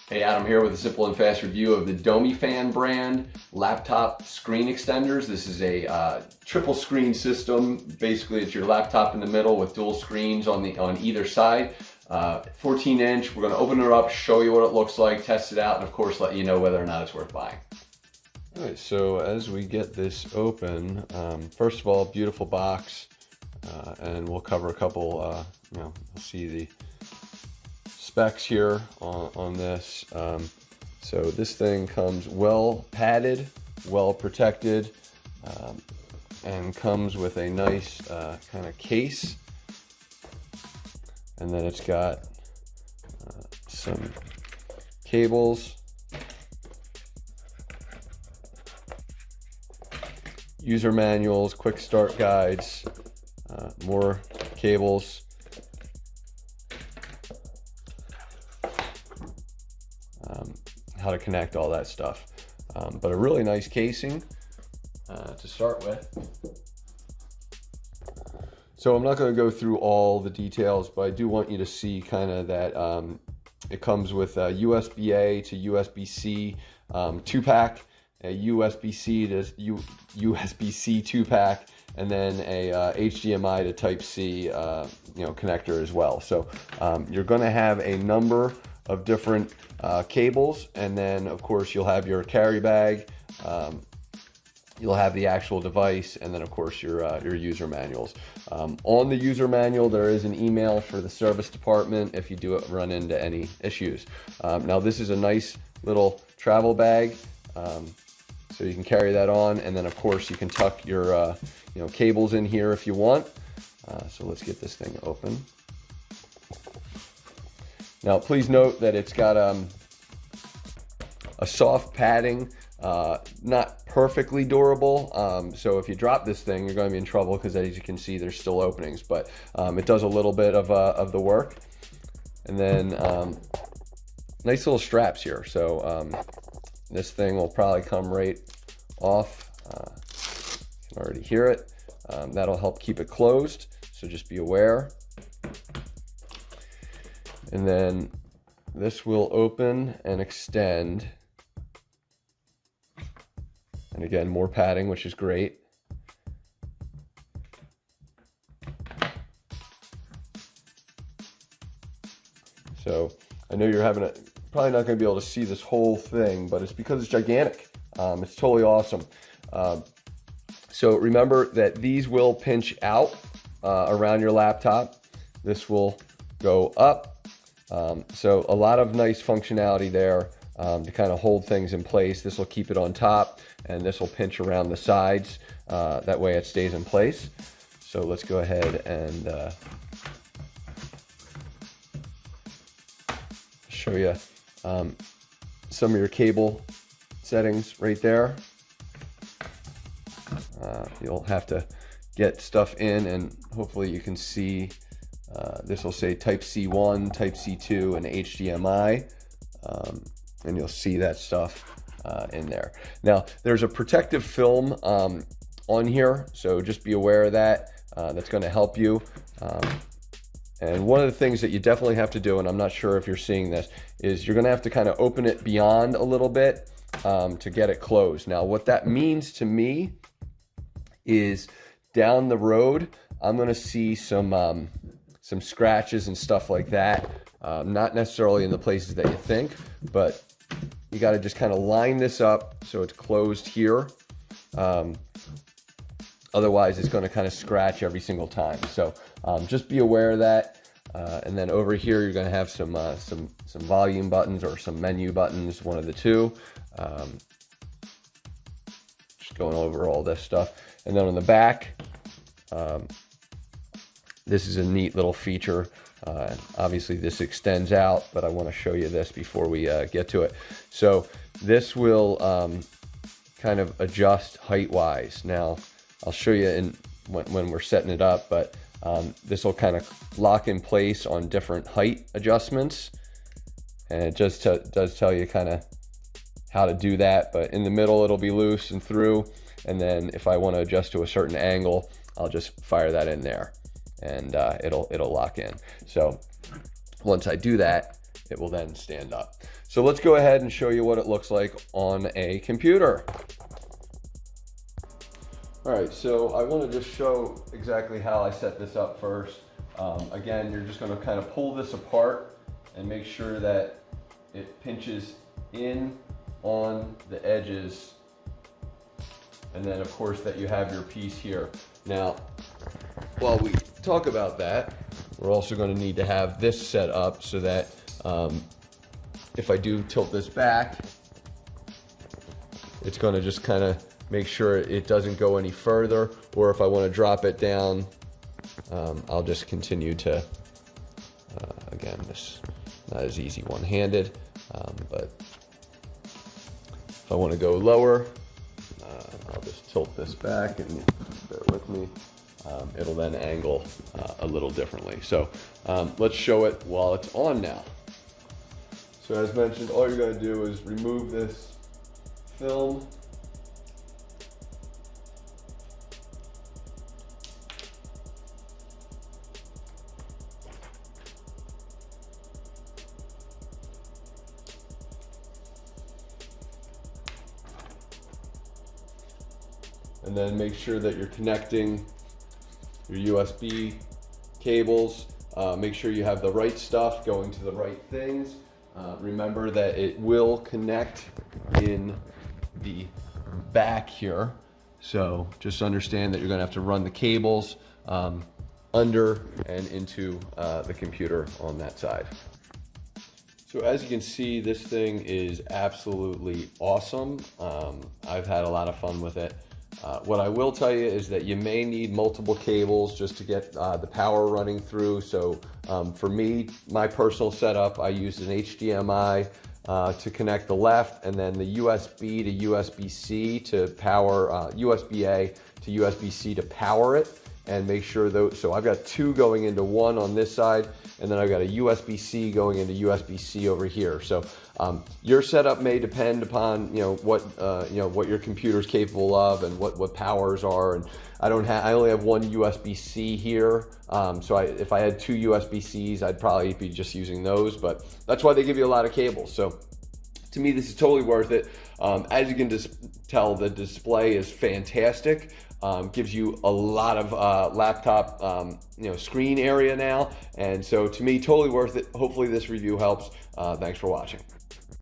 Hey, Adam here with a simple and fast review of the domyfan brand laptop screen extenders. This is a triple screen system. Basically, it's your laptop in the middle with dual screens on either side. 14-inch. We're going to open it up, show you what it looks like, test it out, and of course let you know whether or not it's worth buying. All right, so as we get this open, first of all, beautiful box, and we'll cover a couple, we'll see the specs here on this. So this thing comes well padded, well protected, and comes with a nice kind of case. And then it's got some cables, user manuals, quick start guides, more cables, how to connect all that stuff. But a really nice casing to start with. So I'm not going to go through all the details, but I do want you to see kind of that it comes with a USB-A to USB-C 2-pack, a USB-C to USB-C 2-pack, and then a HDMI to Type-C connector as well. So you're going to have a number of different cables, and then of course you'll have your carry bag. You'll have the actual device, and then of course your user manuals. On the user manual, there is an email for the service department if you do run into any issues. Now this is a nice little travel bag, so you can carry that on, and then of course you can tuck your cables in here if you want. So let's get this thing open. Now please note that it's got a soft padding. Not perfectly durable, so if you drop this thing, you're going to be in trouble because, as you can see, there's still openings, but it does a little bit of the work. And then nice little straps here, so this thing will probably come right off. You can already hear it. That'll help keep it closed, so just be aware. And then this will open and extend. And again, more padding, which is great. So I know you're probably not going to be able to see this whole thing, but it's because it's gigantic. It's totally awesome. So remember that these will pinch out around your laptop. This will go up. So a lot of nice functionality there to kind of hold things in place. This will keep it on top, and this will pinch around the sides. That way it stays in place. So let's go ahead and show you some of your cable settings right there. You'll have to get stuff in, and hopefully you can see this will say Type-C 1, Type-C 2, and HDMI. And you'll see that stuff in there. Now, there's a protective film on here, so just be aware of that. That's going to help you. And one of the things that you definitely have to do, and I'm not sure if you're seeing this, is you're going to have to kind of open it beyond a little bit to get it closed. Now, what that means to me is down the road, I'm going to see some scratches and stuff like that. Not necessarily in the places that you think, but you got to just kind of line this up so it's closed here. Otherwise, it's going to kind of scratch every single time. So just be aware of that. And then over here, you're going to have some volume buttons or some menu buttons, one of the two. Just going over all this stuff. And then on the back, this is a neat little feature. Obviously this extends out, but I want to show you this before we get to it. So this will kind of adjust height-wise. Now I'll show you when we're setting it up, but this will kind of lock in place on different height adjustments, and it just does tell you kind of how to do that. But in the middle it'll be loose and through, and then if I want to adjust to a certain angle, I'll just fire that in there, and it'll lock in. So once I do that, it will then stand up. So let's go ahead and show you what it looks like on a computer. All right, so I want to just show exactly how I set this up first. Again, you're just going to kind of pull this apart and make sure that it pinches in on the edges, and then of course that you have your piece here. Now, while we talk about that, we're also going to need to have this set up so that if I do tilt this back, it's going to just kind of make sure it doesn't go any further, or if I want to drop it down, I'll just continue to, again, this not as easy one-handed, but if I want to go lower, I'll just tilt this back, and bear with me, it'll then angle a little differently. So let's show it while it's on now. So as mentioned, all you're going to do is remove this film. And then make sure that you're connecting your USB cables. Make sure you have the right stuff going to the right things. Remember that it will connect in the back here. So just understand that you're going to have to run the cables under and into the computer on that side. So as you can see, this thing is absolutely awesome. I've had a lot of fun with it. What I will tell you is that you may need multiple cables just to get the power running through. So for me, my personal setup, I used an HDMI to connect the left, and then the USB to USB-C to power, USB-A to USB-C to power it, and make sure those, so I've got two going into one on this side, and then I've got a USB-C going into USB-C over here. So your setup may depend upon what your computer's capable of and what powers are. And I only have one USB-C here. So if I had two USB-Cs, I'd probably be just using those. But that's why they give you a lot of cables. So to me, this is totally worth it. As you can just tell, the display is fantastic. Gives you a lot of laptop screen area now, and so to me, totally worth it. Hopefully this review helps. Thanks for watching.